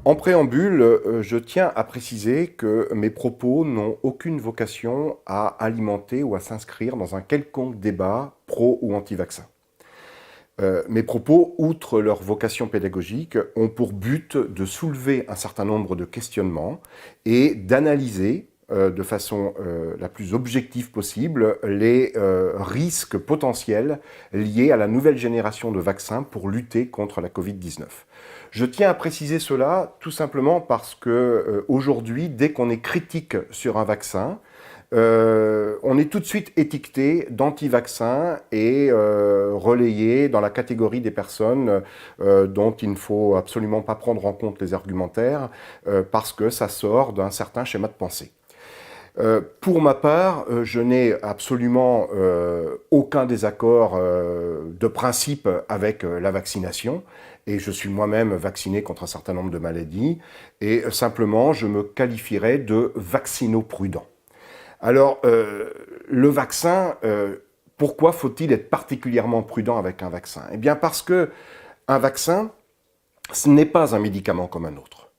En préambule, je tiens à préciser que mes propos n'ont aucune vocation à alimenter ou à s'inscrire dans un quelconque débat pro ou anti-vaccin. Mes propos, outre leur vocation pédagogique, ont pour but de soulever un certain nombre de questionnements et d'analyser de façon la plus objective possible les risques potentiels liés à la nouvelle génération de vaccins pour lutter contre la Covid-19. Je tiens à préciser cela tout simplement parce que aujourd'hui, dès qu'on est critique sur un vaccin, on est tout de suite étiqueté d'anti-vaccin et relayé dans la catégorie des personnes dont il ne faut absolument pas prendre en compte les argumentaires parce que ça sort d'un certain schéma de pensée. Pour ma part, je n'ai absolument aucun désaccord de principe avec la vaccination et je suis moi-même vacciné contre un certain nombre de maladies et simplement je me qualifierais de vaccino-prudent. Alors, le vaccin, pourquoi faut-il être particulièrement prudent avec un vaccin? Eh bien parce que un vaccin, ce n'est pas un médicament comme un autre.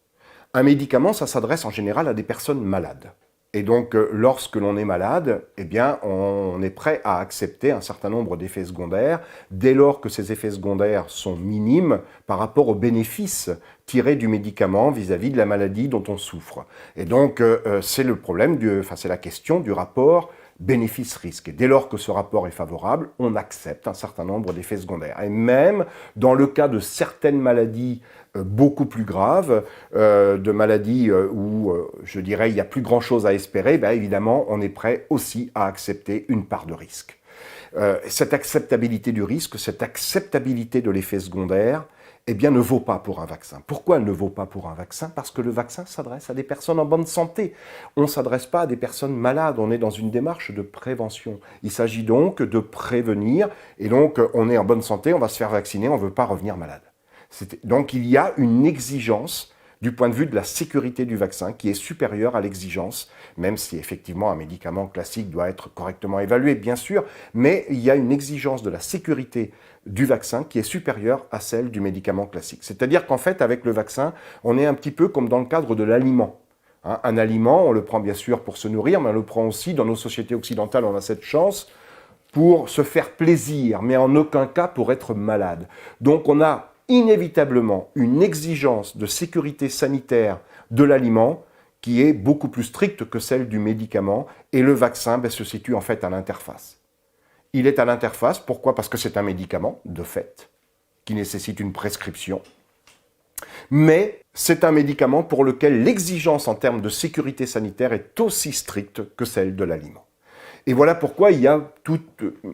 Un médicament, ça s'adresse en général à des personnes malades. Et donc, lorsque l'on est malade, eh bien, on est prêt à accepter un certain nombre d'effets secondaires, dès lors que ces effets secondaires sont minimes par rapport aux bénéfices tirés du médicament vis-à-vis de la maladie dont on souffre. Et donc, c'est le problème, c'est la question du rapport bénéfice-risque. Et dès lors que ce rapport est favorable, on accepte un certain nombre d'effets secondaires. Et même dans le cas de certaines maladies beaucoup plus graves, de maladies où, je dirais, il n'y a plus grand-chose à espérer, bien évidemment, on est prêt aussi à accepter une part de risque. Cette acceptabilité du risque, cette acceptabilité de l'effet secondaire, eh bien, ne vaut pas pour un vaccin. Pourquoi elle ne vaut pas pour un vaccin? Parce que le vaccin s'adresse à des personnes en bonne santé. On ne s'adresse pas à des personnes malades. On est dans une démarche de prévention. Il s'agit donc de prévenir. Et donc, on est en bonne santé, on va se faire vacciner, on ne veut pas revenir malade. Donc, il y a une exigence du point de vue de la sécurité du vaccin qui est supérieure à l'exigence, même si effectivement un médicament classique doit être correctement évalué, bien sûr, mais il y a une exigence de la sécurité du vaccin qui est supérieure à celle du médicament classique. C'est-à-dire qu'en fait, avec le vaccin, on est un petit peu comme dans le cadre de l'aliment. Un aliment, on le prend bien sûr pour se nourrir, mais on le prend aussi, dans nos sociétés occidentales, on a cette chance, pour se faire plaisir, mais en aucun cas pour être malade. Donc on a inévitablement une exigence de sécurité sanitaire de l'aliment qui est beaucoup plus stricte que celle du médicament, et le vaccin se situe en fait à l'interface. Il est à l'interface, pourquoi? Parce que c'est un médicament, de fait, qui nécessite une prescription, mais c'est un médicament pour lequel l'exigence en termes de sécurité sanitaire est aussi stricte que celle de l'aliment. Et voilà pourquoi il y a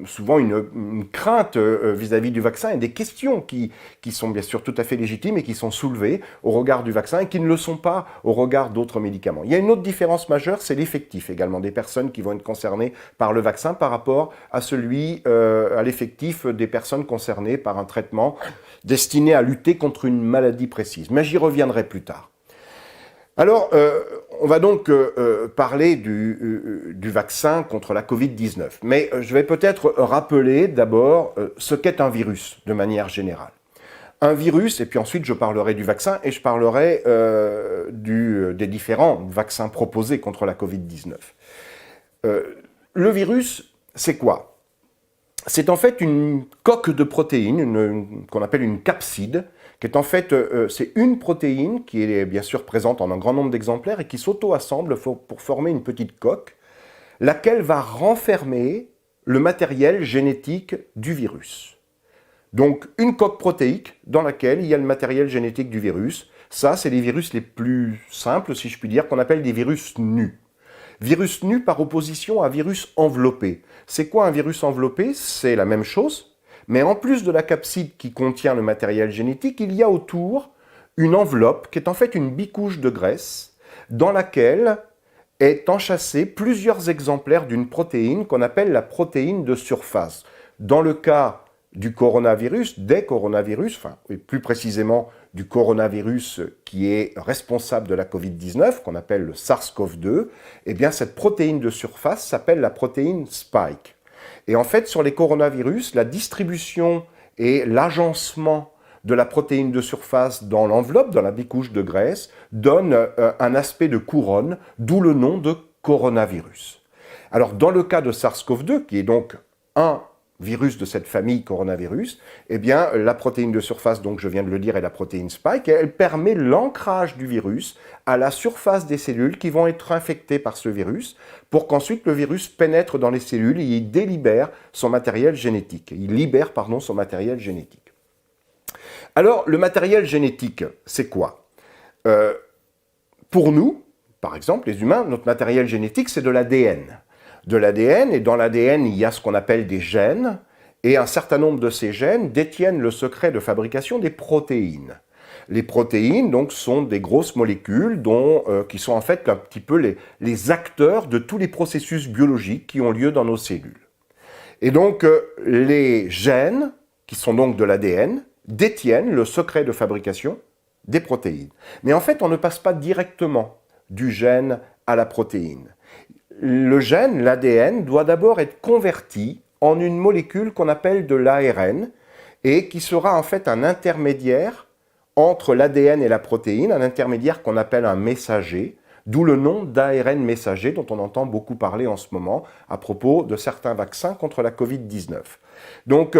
souvent une crainte vis-à-vis du vaccin et des questions qui sont bien sûr tout à fait légitimes et qui sont soulevées au regard du vaccin et qui ne le sont pas au regard d'autres médicaments. Il y a une autre différence majeure, c'est l'effectif également des personnes qui vont être concernées par le vaccin par rapport à à l'effectif des personnes concernées par un traitement destiné à lutter contre une maladie précise. Mais j'y reviendrai plus tard. Alors, on va donc parler du vaccin contre la Covid-19. Mais je vais peut-être rappeler d'abord ce qu'est un virus, de manière générale. Un virus, et puis ensuite je parlerai du vaccin, et je parlerai des différents vaccins proposés contre la Covid-19. Le virus, c'est quoi? C'est en fait une coque de protéines, qu'on appelle une capside, qui est en fait, c'est une protéine qui est bien sûr présente en un grand nombre d'exemplaires et qui s'auto-assemble pour former une petite coque, laquelle va renfermer le matériel génétique du virus. Donc une coque protéique dans laquelle il y a le matériel génétique du virus. Ça, c'est les virus les plus simples, si je puis dire, qu'on appelle des virus nus. Virus nu par opposition à virus enveloppé. C'est quoi un virus enveloppé? C'est la même chose, mais en plus de la capside qui contient le matériel génétique, il y a autour une enveloppe qui est en fait une bicouche de graisse dans laquelle est enchâssé plusieurs exemplaires d'une protéine qu'on appelle la protéine de surface. Dans le cas du coronavirus, des coronavirus, plus précisément du coronavirus qui est responsable de la Covid-19, qu'on appelle le SARS-CoV-2, eh bien cette protéine de surface s'appelle la protéine Spike. Et en fait, sur les coronavirus, la distribution et l'agencement de la protéine de surface dans l'enveloppe, dans la bicouche de graisse, donne un aspect de couronne, d'où le nom de coronavirus. Alors, dans le cas de SARS-CoV-2, qui est donc un virus de cette famille coronavirus, eh bien, la protéine de surface, donc je viens de le dire, est la protéine spike, et elle permet l'ancrage du virus à la surface des cellules qui vont être infectées par ce virus, pour qu'ensuite le virus pénètre dans les cellules et il délibère son matériel génétique. Il libère, son matériel génétique. Alors, le matériel génétique, c'est quoi? Pour nous, par exemple, les humains, notre matériel génétique, c'est de l'ADN. De l'ADN, et dans l'ADN, il y a ce qu'on appelle des gènes, et un certain nombre de ces gènes détiennent le secret de fabrication des protéines. Les protéines, donc, sont des grosses molécules qui sont en fait un petit peu les acteurs de tous les processus biologiques qui ont lieu dans nos cellules. Et donc, les gènes, qui sont donc de l'ADN, détiennent le secret de fabrication des protéines. Mais en fait, on ne passe pas directement du gène à la protéine. Le gène, l'ADN, doit d'abord être converti en une molécule qu'on appelle de l'ARN et qui sera en fait un intermédiaire entre l'ADN et la protéine, un intermédiaire qu'on appelle un messager, d'où le nom d'ARN messager dont on entend beaucoup parler en ce moment à propos de certains vaccins contre la Covid-19. Donc,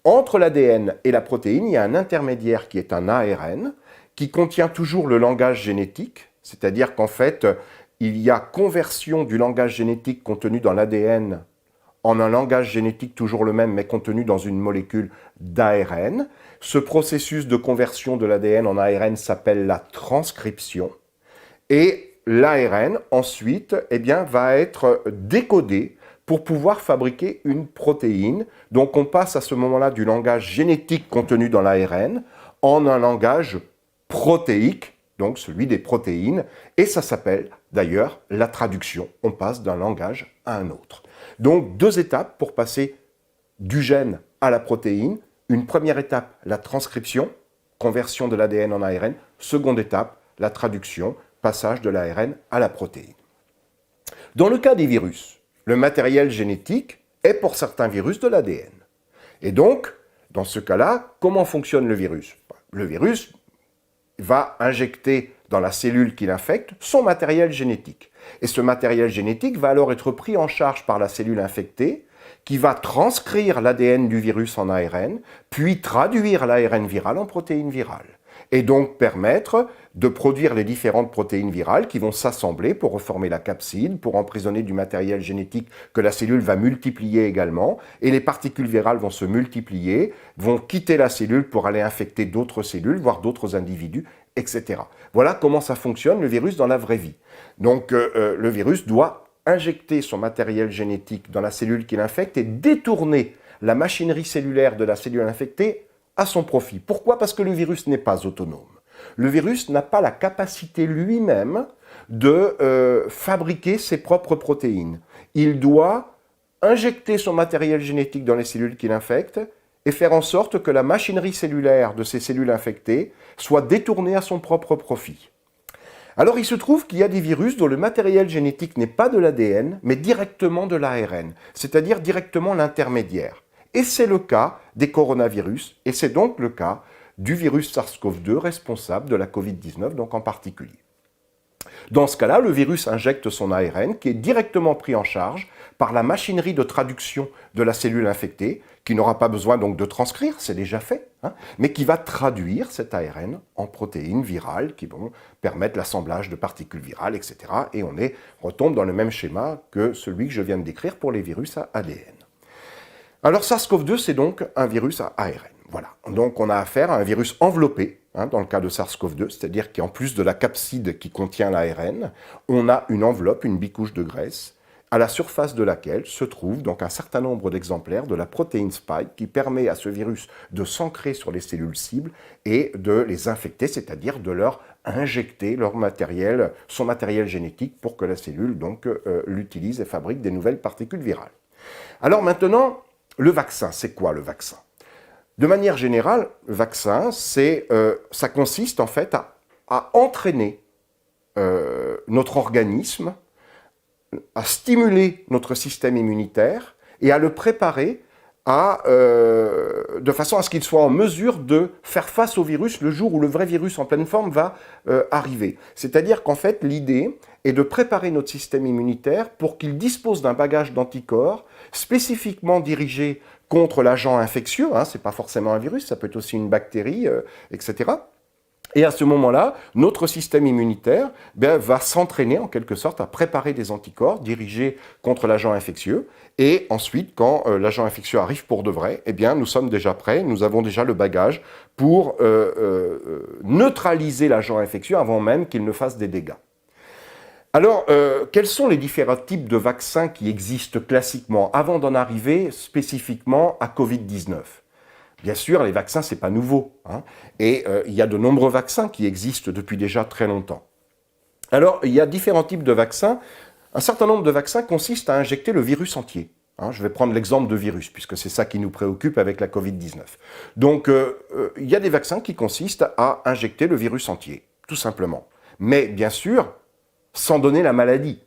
entre l'ADN et la protéine, il y a un intermédiaire qui est un ARN qui contient toujours le langage génétique, c'est-à-dire qu'en fait, il y a conversion du langage génétique contenu dans l'ADN en un langage génétique toujours le même, mais contenu dans une molécule d'ARN. Ce processus de conversion de l'ADN en ARN s'appelle la transcription. Et l'ARN, ensuite, va être décodé pour pouvoir fabriquer une protéine. Donc on passe à ce moment-là du langage génétique contenu dans l'ARN en un langage protéique, donc celui des protéines, et ça s'appelle d'ailleurs la traduction. On passe d'un langage à un autre. Donc 2 étapes pour passer du gène à la protéine. Une première étape, la transcription, conversion de l'ADN en ARN. Seconde étape, la traduction, passage de l'ARN à la protéine. Dans le cas des virus, le matériel génétique est pour certains virus de l'ADN. Et donc, dans ce cas-là, comment fonctionne le virus? Le virus va injecter dans la cellule qui l'infecte son matériel génétique. Et ce matériel génétique va alors être pris en charge par la cellule infectée, qui va transcrire l'ADN du virus en ARN, puis traduire l'ARN viral en protéines virales. Et donc permettre de produire les différentes protéines virales qui vont s'assembler pour reformer la capside, pour emprisonner du matériel génétique que la cellule va multiplier également, et les particules virales vont se multiplier, vont quitter la cellule pour aller infecter d'autres cellules, voire d'autres individus, etc. Voilà comment ça fonctionne le virus dans la vraie vie. Donc le virus doit injecter son matériel génétique dans la cellule qui l'infecte et détourner la machinerie cellulaire de la cellule infectée à son profit. Pourquoi? Parce que le virus n'est pas autonome. Le virus n'a pas la capacité lui-même de fabriquer ses propres protéines. Il doit injecter son matériel génétique dans les cellules qu'il infecte et faire en sorte que la machinerie cellulaire de ces cellules infectées soit détournée à son propre profit. Alors il se trouve qu'il y a des virus dont le matériel génétique n'est pas de l'ADN, mais directement de l'ARN, c'est-à-dire directement l'intermédiaire. Et c'est le cas des coronavirus, et c'est donc le cas du virus SARS-CoV-2 responsable de la Covid-19, donc en particulier. Dans ce cas-là, le virus injecte son ARN qui est directement pris en charge par la machinerie de traduction de la cellule infectée, qui n'aura pas besoin donc de transcrire, c'est déjà fait, mais qui va traduire cet ARN en protéines virales qui vont permettre l'assemblage de particules virales, etc. Et on retombe dans le même schéma que celui que je viens de décrire pour les virus à ADN. Alors SARS-CoV-2, c'est donc un virus à ARN. Voilà, donc on a affaire à un virus enveloppé, dans le cas de SARS-CoV-2, c'est-à-dire qu'en plus de la capside qui contient l'ARN, on a une enveloppe, une bicouche de graisse, à la surface de laquelle se trouve donc un certain nombre d'exemplaires de la protéine spike qui permet à ce virus de s'ancrer sur les cellules cibles et de les infecter, c'est-à-dire de leur injecter son matériel génétique pour que la cellule donc l'utilise et fabrique des nouvelles particules virales. Alors maintenant, le vaccin, c'est quoi le vaccin? De manière générale, le vaccin, ça consiste en fait à entraîner notre organisme, à stimuler notre système immunitaire et à le préparer de façon à ce qu'il soit en mesure de faire face au virus le jour où le vrai virus en pleine forme va arriver. C'est-à-dire qu'en fait, l'idée est de préparer notre système immunitaire pour qu'il dispose d'un bagage d'anticorps spécifiquement dirigé contre l'agent infectieux, hein, c'est pas forcément un virus, ça peut être aussi une bactérie, etc. Et à ce moment-là, notre système immunitaire va s'entraîner en quelque sorte à préparer des anticorps dirigés contre l'agent infectieux. Et ensuite, quand l'agent infectieux arrive pour de vrai, eh bien, nous sommes déjà prêts, nous avons déjà le bagage pour neutraliser l'agent infectieux avant même qu'il ne fasse des dégâts. Alors, quels sont les différents types de vaccins qui existent classiquement avant d'en arriver spécifiquement à Covid-19 ? Bien sûr, les vaccins, ce n'est pas nouveau, hein, et il y a de nombreux vaccins qui existent depuis déjà très longtemps. Alors, il y a différents types de vaccins. Un certain nombre de vaccins consistent à injecter le virus entier. Hein, je vais prendre l'exemple de virus, puisque c'est ça qui nous préoccupe avec la Covid-19. Donc, il y a des vaccins qui consistent à injecter le virus entier, tout simplement. Mais bien sûr, sans donner la maladie.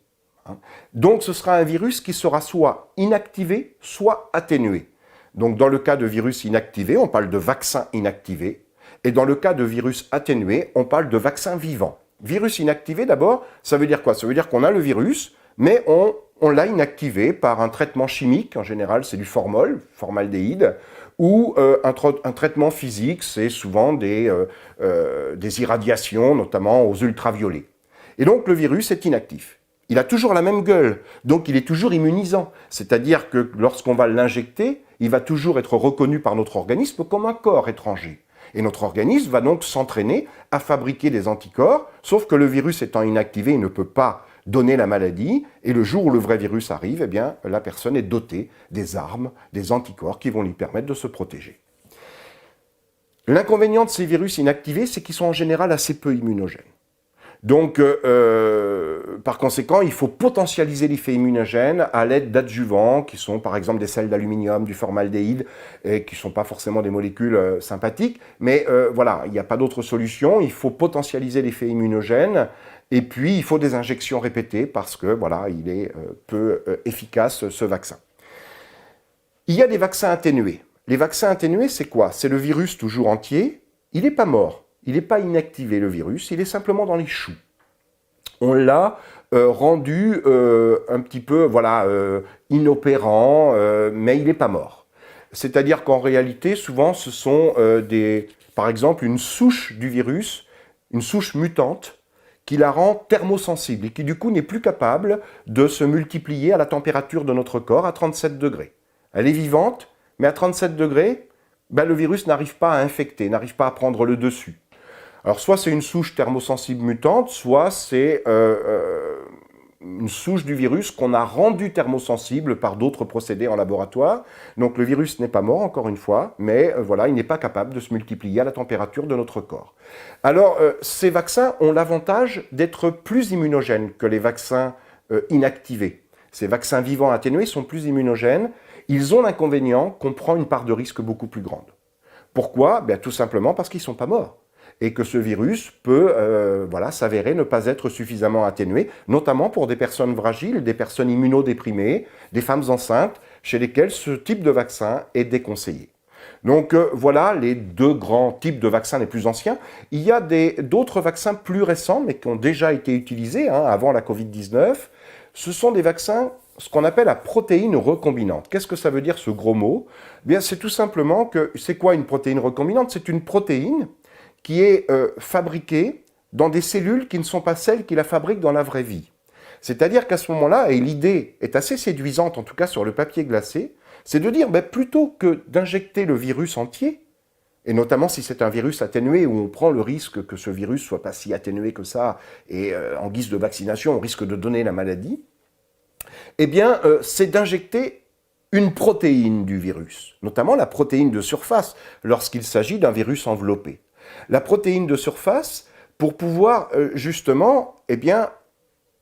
Hein. Donc, ce sera un virus qui sera soit inactivé, soit atténué. Donc, dans le cas de virus inactivé, on parle de vaccin inactivé. Et dans le cas de virus atténué, on parle de vaccin vivant. Virus inactivé, d'abord, ça veut dire quoi? Ça veut dire qu'on a le virus, mais on l'a inactivé par un traitement chimique. En général, c'est du formaldéhyde, ou un traitement physique, c'est souvent des irradiations, notamment aux ultraviolets. Et donc, le virus est inactif. Il a toujours la même gueule, donc il est toujours immunisant. C'est-à-dire que lorsqu'on va l'injecter, il va toujours être reconnu par notre organisme comme un corps étranger. Et notre organisme va donc s'entraîner à fabriquer des anticorps, sauf que le virus étant inactivé, il ne peut pas donner la maladie, et le jour où le vrai virus arrive, eh bien, la personne est dotée des armes, des anticorps qui vont lui permettre de se protéger. L'inconvénient de ces virus inactivés, c'est qu'ils sont en général assez peu immunogènes. Donc, par conséquent, il faut potentialiser l'effet immunogène à l'aide d'adjuvants qui sont par exemple des sels d'aluminium, du formaldéhyde, et qui ne sont pas forcément des molécules sympathiques. Mais voilà, il n'y a pas d'autre solution. Il faut potentialiser l'effet immunogène. Et puis, il faut des injections répétées parce que voilà, il est peu efficace, ce vaccin. Il y a des vaccins atténués. Les vaccins atténués, c'est quoi? C'est le virus toujours entier. Il n'est pas mort. Il n'est pas inactivé, le virus, il est simplement dans les choux. On l'a rendu un petit peu inopérant, mais il n'est pas mort. C'est-à-dire qu'en réalité, souvent, ce sont par exemple une souche du virus, une souche mutante, qui la rend thermosensible et qui du coup n'est plus capable de se multiplier à la température de notre corps à 37 degrés. Elle est vivante, mais à 37 degrés, le virus n'arrive pas à infecter, n'arrive pas à prendre le dessus. Alors, soit c'est une souche thermosensible mutante, soit c'est une souche du virus qu'on a rendue thermosensible par d'autres procédés en laboratoire. Donc, le virus n'est pas mort, encore une fois, mais voilà, il n'est pas capable de se multiplier à la température de notre corps. Alors, ces vaccins ont l'avantage d'être plus immunogènes que les vaccins inactivés. Ces vaccins vivants atténués sont plus immunogènes. Ils ont l'inconvénient qu'on prend une part de risque beaucoup plus grande. Pourquoi? Tout simplement parce qu'ils ne sont pas morts. Et que ce virus peut s'avérer ne pas être suffisamment atténué, notamment pour des personnes fragiles, des personnes immunodéprimées, des femmes enceintes, chez lesquelles ce type de vaccin est déconseillé. Donc voilà les deux grands types de vaccins les plus anciens. Il y a d'autres vaccins plus récents, mais qui ont déjà été utilisés avant la Covid-19. Ce sont des vaccins, ce qu'on appelle la protéine recombinante. Qu'est-ce que ça veut dire, ce gros mot? C'est tout simplement que, c'est quoi une protéine recombinante? C'est une protéine qui est fabriquée dans des cellules qui ne sont pas celles qui la fabriquent dans la vraie vie. C'est-à-dire qu'à ce moment-là, et l'idée est assez séduisante, en tout cas sur le papier glacé, c'est de dire, plutôt que d'injecter le virus entier, et notamment si c'est un virus atténué, où on prend le risque que ce virus soit pas si atténué que ça, et en guise de vaccination, on risque de donner la maladie, c'est d'injecter une protéine du virus, notamment la protéine de surface, lorsqu'il s'agit d'un virus enveloppé. La protéine de surface pour pouvoir justement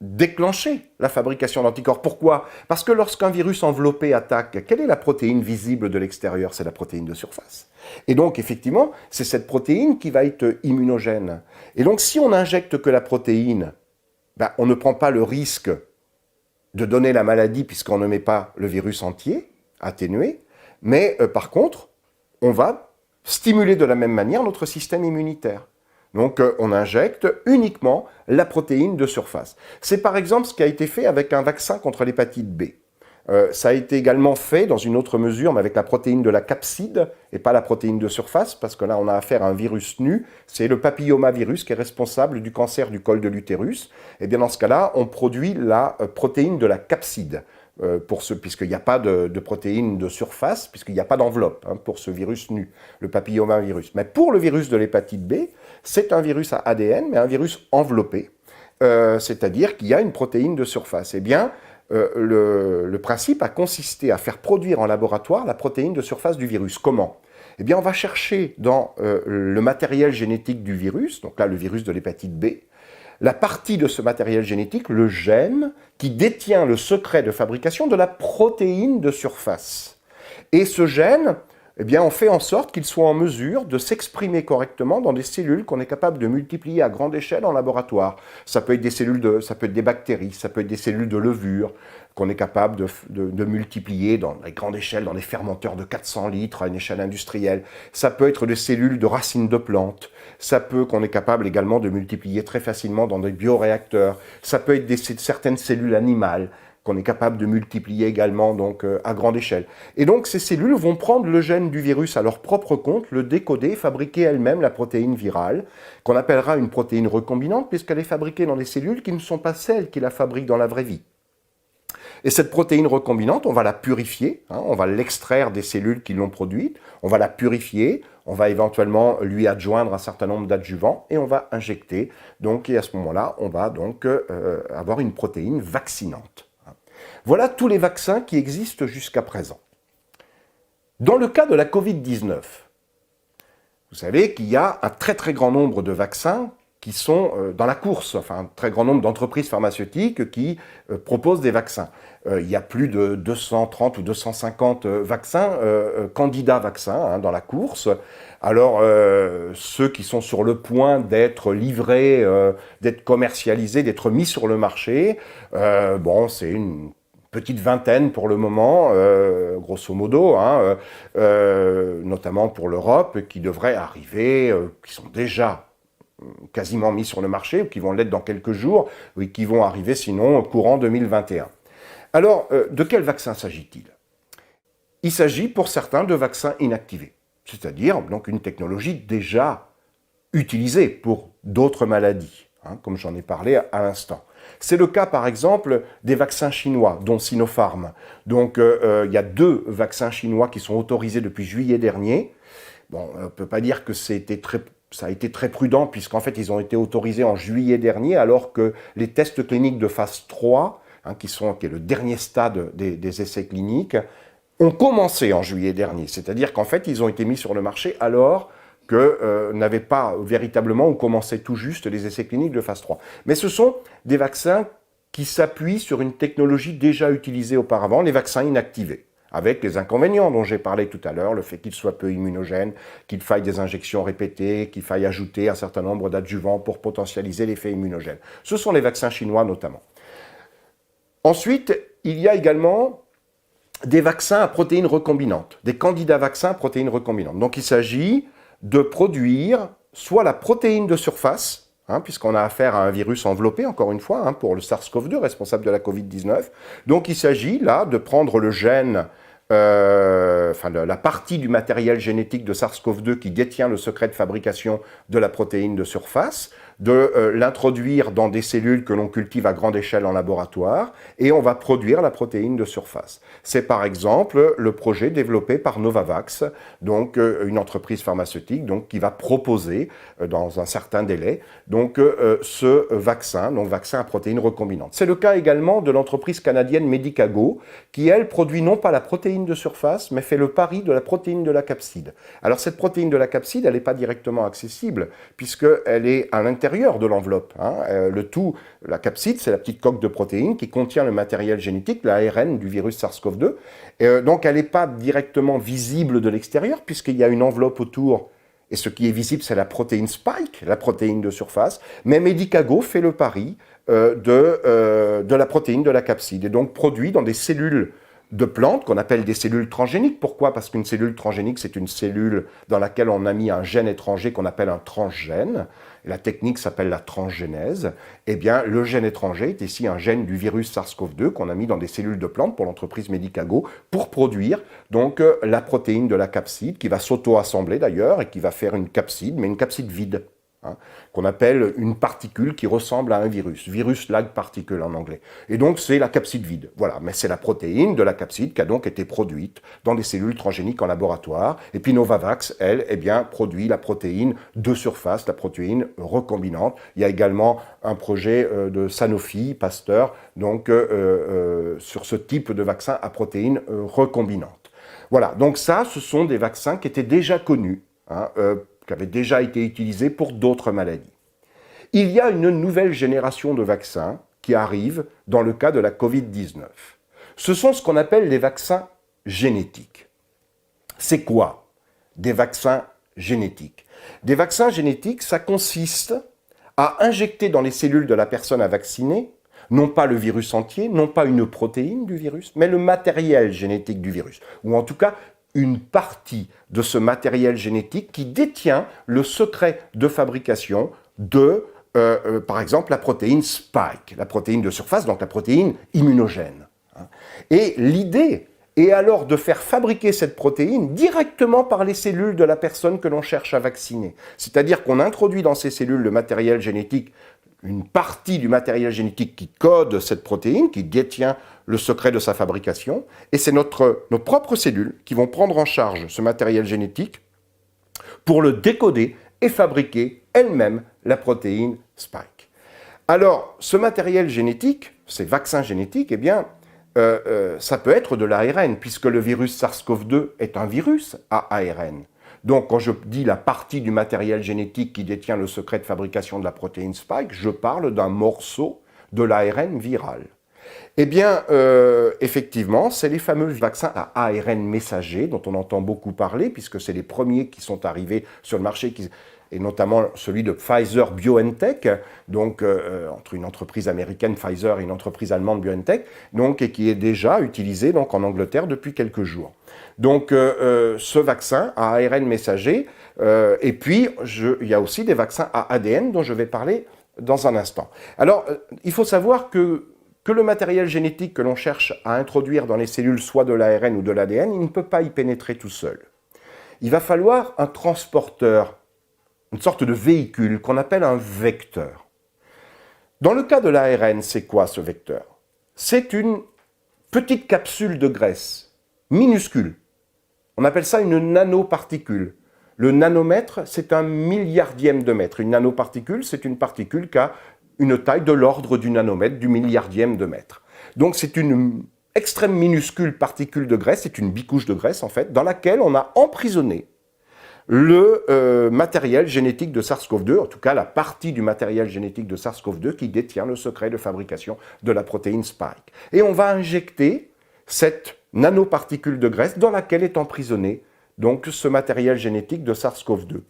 déclencher la fabrication d'anticorps. Pourquoi? Parce que lorsqu'un virus enveloppé attaque, quelle est la protéine visible de l'extérieur? C'est la protéine de surface. Et donc effectivement, c'est cette protéine qui va être immunogène. Et donc si on n'injecte que la protéine, on ne prend pas le risque de donner la maladie puisqu'on ne met pas le virus entier, atténué, Mais par contre, on va stimuler de la même manière notre système immunitaire. Donc on injecte uniquement la protéine de surface. C'est par exemple ce qui a été fait avec un vaccin contre l'hépatite B. Ça a été également fait dans une autre mesure, mais avec la protéine de la capside et pas la protéine de surface, parce que là on a affaire à un virus nu, c'est le papillomavirus qui est responsable du cancer du col de l'utérus. Et bien dans ce cas-là, on produit la protéine de la capside, puisqu'il n'y a pas de protéine de surface, puisqu'il n'y a pas d'enveloppe pour ce virus nu, le papillomavirus. Mais pour le virus de l'hépatite B, c'est un virus à ADN, mais un virus enveloppé, c'est-à-dire qu'il y a une protéine de surface. Eh bien, le principe a consisté à faire produire en laboratoire la protéine de surface du virus. Comment? Eh bien, on va chercher dans le matériel génétique du virus, donc là le virus de l'hépatite B, la partie de ce matériel génétique, le gène, qui détient le secret de fabrication de la protéine de surface. Et ce gène, eh bien, on fait en sorte qu'il soit en mesure de s'exprimer correctement dans des cellules qu'on est capable de multiplier à grande échelle en laboratoire. Ça peut être des cellules ça peut être des bactéries, ça peut être des cellules de levure qu'on est capable de multiplier dans des grandes échelles, dans des fermenteurs de 400 litres à une échelle industrielle. Ça peut être des cellules de racines de plantes. Ça peut qu'on est capable également de multiplier très facilement dans des bioréacteurs. Ça peut être certaines cellules animales qu'on est capable de multiplier également donc, à grande échelle. Et donc ces cellules vont prendre le gène du virus à leur propre compte, le décoder, fabriquer elles-mêmes la protéine virale, qu'on appellera une protéine recombinante, puisqu'elle est fabriquée dans des cellules qui ne sont pas celles qui la fabriquent dans la vraie vie. Et cette protéine recombinante, on va la purifier, on va l'extraire des cellules qui l'ont produite, on va la purifier, on va éventuellement lui adjoindre un certain nombre d'adjuvants et on va injecter. Donc, et à ce moment-là, on va donc avoir une protéine vaccinante. Voilà tous les vaccins qui existent jusqu'à présent. Dans le cas de la Covid-19, vous savez qu'il y a un très très grand nombre de vaccins qui sont dans la course, enfin un très grand nombre d'entreprises pharmaceutiques qui proposent des vaccins. Il y a plus de 230 ou 250 vaccins, candidats vaccins dans la course. Alors ceux qui sont sur le point d'être livrés, d'être commercialisés, d'être mis sur le marché, bon c'est une petite vingtaine pour le moment, grosso modo, notamment pour l'Europe, qui devraient arriver, qui sont déjà quasiment mis sur le marché, ou qui vont l'être dans quelques jours, ou qui vont arriver sinon courant 2021. Alors, de quel vaccin s'agit-il? Il s'agit pour certains de vaccins inactivés, c'est-à-dire donc une technologie déjà utilisée pour d'autres maladies, comme j'en ai parlé à l'instant. C'est le cas, par exemple, des vaccins chinois, dont Sinopharm. Donc, il y a 2 vaccins chinois qui sont autorisés depuis juillet dernier. Bon, on ne peut pas dire que ça a été très prudent, puisqu'en fait, ils ont été autorisés en juillet dernier, alors que les tests cliniques de phase 3, qui est le dernier stade des essais cliniques, ont commencé en juillet dernier. C'est-à-dire qu'en fait, ils ont été mis sur le marché alors que n'avaient pas véritablement ou commençaient tout juste les essais cliniques de phase 3. Mais ce sont des vaccins qui s'appuient sur une technologie déjà utilisée auparavant, les vaccins inactivés, avec les inconvénients dont j'ai parlé tout à l'heure, le fait qu'ils soient peu immunogènes, qu'il faille des injections répétées, qu'il faille ajouter un certain nombre d'adjuvants pour potentialiser l'effet immunogène. Ce sont les vaccins chinois notamment. Ensuite, il y a également des vaccins à protéines recombinantes, des candidats vaccins à protéines recombinantes. Donc il s'agit de produire soit la protéine de surface, puisqu'on a affaire à un virus enveloppé, encore une fois, pour le SARS-CoV-2, responsable de la Covid-19. Donc il s'agit là de prendre le gène, la partie du matériel génétique de SARS-CoV-2 qui détient le secret de fabrication de la protéine de surface, de l'introduire dans des cellules que l'on cultive à grande échelle en laboratoire, et on va produire la protéine de surface. C'est par exemple le projet développé par Novavax, donc une entreprise pharmaceutique donc, qui va proposer dans un certain délai donc, ce vaccin, donc vaccin à protéines recombinantes. C'est le cas également de l'entreprise canadienne Medicago, qui elle produit non pas la protéine de surface, mais fait le pari de la protéine de la capside. Alors cette protéine de la capside, elle n'est pas directement accessible, puisqu'elle est à l'intérieur de l'enveloppe. Le tout, la capside, c'est la petite coque de protéines qui contient le matériel génétique, l'ARN du virus SARS-CoV-2. Donc elle n'est pas directement visible de l'extérieur, puisqu'il y a une enveloppe autour. Et ce qui est visible, c'est la protéine spike, la protéine de surface. Mais Medicago fait le pari de la protéine de la capside, et donc produit dans des cellules de plantes qu'on appelle des cellules transgéniques. Pourquoi? Parce qu'une cellule transgénique, c'est une cellule dans laquelle on a mis un gène étranger qu'on appelle un transgène. La technique s'appelle la transgénèse. Eh bien, le gène étranger est ici un gène du virus SARS-CoV-2 qu'on a mis dans des cellules de plantes pour l'entreprise Medicago pour produire donc la protéine de la capside qui va s'auto-assembler d'ailleurs et qui va faire une capside, mais une capside vide. Qu'on appelle une particule qui ressemble à un virus-like particle en anglais. Et donc c'est la capside vide, voilà, mais c'est la protéine de la capside qui a donc été produite dans des cellules transgéniques en laboratoire, et puis Novavax, elle, eh bien, produit la protéine de surface, la protéine recombinante. Il y a également un projet de Sanofi, Pasteur, donc sur ce type de vaccin à protéines recombinantes. Voilà, donc ça, ce sont des vaccins qui étaient déjà connus, qui avaient déjà été utilisés pour d'autres maladies. Il y a une nouvelle génération de vaccins qui arrive dans le cas de la Covid-19. Ce sont ce qu'on appelle les vaccins génétiques. C'est quoi des vaccins génétiques? Des vaccins génétiques, ça consiste à injecter dans les cellules de la personne à vacciner, non pas le virus entier, non pas une protéine du virus, mais le matériel génétique du virus, ou en tout cas une partie de ce matériel génétique qui détient le secret de fabrication de, par exemple, la protéine Spike, la protéine de surface, donc la protéine immunogène. Et l'idée est alors de faire fabriquer cette protéine directement par les cellules de la personne que l'on cherche à vacciner. C'est-à-dire qu'on introduit dans ces cellules le matériel génétique, une partie du matériel génétique qui code cette protéine, qui détient le secret de sa fabrication, et c'est nos propres cellules qui vont prendre en charge ce matériel génétique pour le décoder et fabriquer elles-mêmes la protéine Spike. Alors, ce matériel génétique, ces vaccins génétiques, eh bien, ça peut être de l'ARN, puisque le virus SARS-CoV-2 est un virus à ARN. Donc, quand je dis la partie du matériel génétique qui détient le secret de fabrication de la protéine Spike, je parle d'un morceau de l'ARN viral. Eh bien, effectivement, c'est les fameux vaccins à ARN messager dont on entend beaucoup parler, puisque c'est les premiers qui sont arrivés sur le marché, et notamment celui de Pfizer-BioNTech, donc entre une entreprise américaine Pfizer et une entreprise allemande BioNTech, donc, et qui est déjà utilisé donc, en Angleterre depuis quelques jours. Donc, ce vaccin à ARN messager, et puis il y a aussi des vaccins à ADN dont je vais parler dans un instant. Alors, il faut savoir que le matériel génétique que l'on cherche à introduire dans les cellules, soit de l'ARN ou de l'ADN, il ne peut pas y pénétrer tout seul. Il va falloir un transporteur, une sorte de véhicule qu'on appelle un vecteur. Dans le cas de l'ARN, c'est quoi ce vecteur? C'est une petite capsule de graisse, minuscule. On appelle ça une nanoparticule. Le nanomètre, c'est un milliardième de mètre. Une nanoparticule, c'est une particule qui a une taille de l'ordre du nanomètre, du milliardième de mètre. Donc c'est une extrême minuscule particule de graisse, c'est une bicouche de graisse en fait, dans laquelle on a emprisonné le matériel génétique de SARS-CoV-2, en tout cas la partie du matériel génétique de SARS-CoV-2 qui détient le secret de fabrication de la protéine Spike. Et on va injecter cette nanoparticule de graisse dans laquelle est emprisonné donc ce matériel génétique de SARS-CoV-2.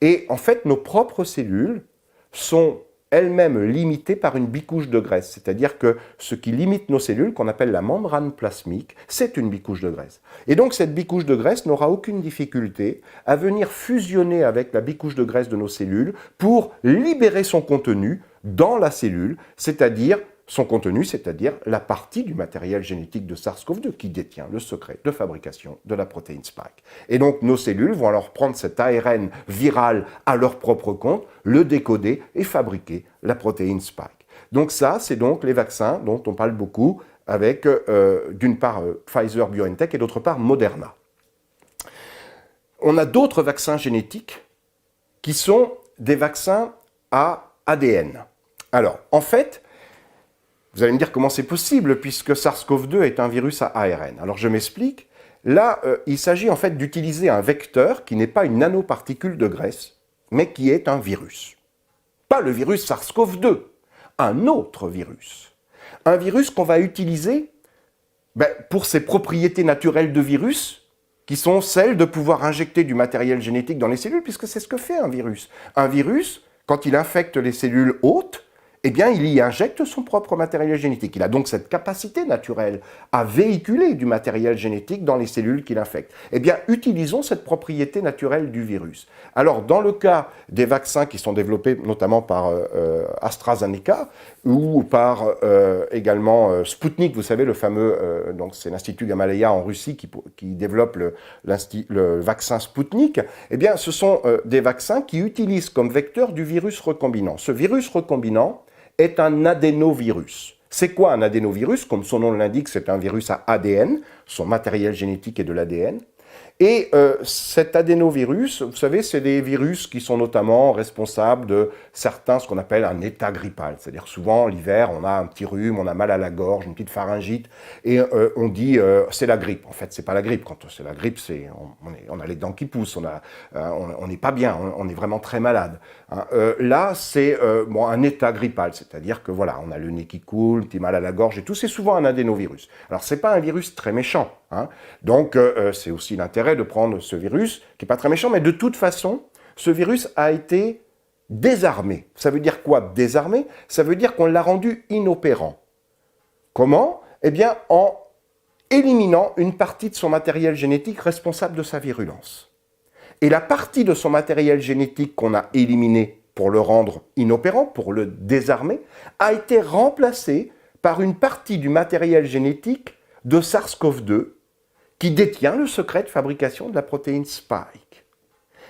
Et en fait, nos propres cellules sont elles-mêmes limitées par une bicouche de graisse. C'est-à-dire que ce qui limite nos cellules, qu'on appelle la membrane plasmique, c'est une bicouche de graisse. Et donc cette bicouche de graisse n'aura aucune difficulté à venir fusionner avec la bicouche de graisse de nos cellules pour libérer son contenu dans la cellule, c'est-à-dire son contenu, c'est-à-dire la partie du matériel génétique de SARS-CoV-2 qui détient le secret de fabrication de la protéine Spike. Et donc nos cellules vont alors prendre cet ARN viral à leur propre compte, le décoder et fabriquer la protéine Spike. Donc ça, c'est donc les vaccins dont on parle beaucoup avec d'une part Pfizer-BioNTech et d'autre part Moderna. On a d'autres vaccins génétiques qui sont des vaccins à ADN. Alors, en fait, vous allez me dire comment c'est possible, puisque SARS-CoV-2 est un virus à ARN. Alors je m'explique. Là, il s'agit en fait d'utiliser un vecteur qui n'est pas une nanoparticule de graisse, mais qui est un virus. Pas le virus SARS-CoV-2, un autre virus. Un virus qu'on va utiliser pour ses propriétés naturelles de virus, qui sont celles de pouvoir injecter du matériel génétique dans les cellules, puisque c'est ce que fait un virus. Un virus, quand il infecte les cellules hôtes, eh bien, il y injecte son propre matériel génétique. Il a donc cette capacité naturelle à véhiculer du matériel génétique dans les cellules qu'il infecte. Eh bien, utilisons cette propriété naturelle du virus. Alors, dans le cas des vaccins qui sont développés notamment par AstraZeneca ou par également Sputnik, vous savez, le fameux, donc c'est l'Institut Gamaleya en Russie qui développe le vaccin Sputnik, eh bien, ce sont des vaccins qui utilisent comme vecteur du virus recombinant. Ce virus recombinant est un adénovirus. C'est quoi un adénovirus? Comme son nom l'indique, c'est un virus à ADN, son matériel génétique est de l'ADN. Et cet adénovirus, vous savez, c'est des virus qui sont notamment responsables de certains, ce qu'on appelle un état grippal. C'est-à-dire souvent, l'hiver, on a un petit rhume, on a mal à la gorge, une petite pharyngite, et on dit c'est la grippe. En fait, c'est pas la grippe. Quand c'est la grippe, on a les dents qui poussent, on n'est pas bien, on est vraiment très malade. Hein. Là, c'est un état grippal, c'est-à-dire que voilà, on a le nez qui coule, un petit mal à la gorge et tout. C'est souvent un adénovirus. Alors, c'est pas un virus très méchant. Hein. Donc, c'est aussi l'intérêt de prendre ce virus, qui n'est pas très méchant, mais de toute façon, ce virus a été désarmé. Ça veut dire quoi, désarmé? Ça veut dire qu'on l'a rendu inopérant. Comment? Eh bien, en éliminant une partie de son matériel génétique responsable de sa virulence. Et la partie de son matériel génétique qu'on a éliminé pour le rendre inopérant, pour le désarmer, a été remplacée par une partie du matériel génétique de SARS-CoV-2 qui détient le secret de fabrication de la protéine Spike.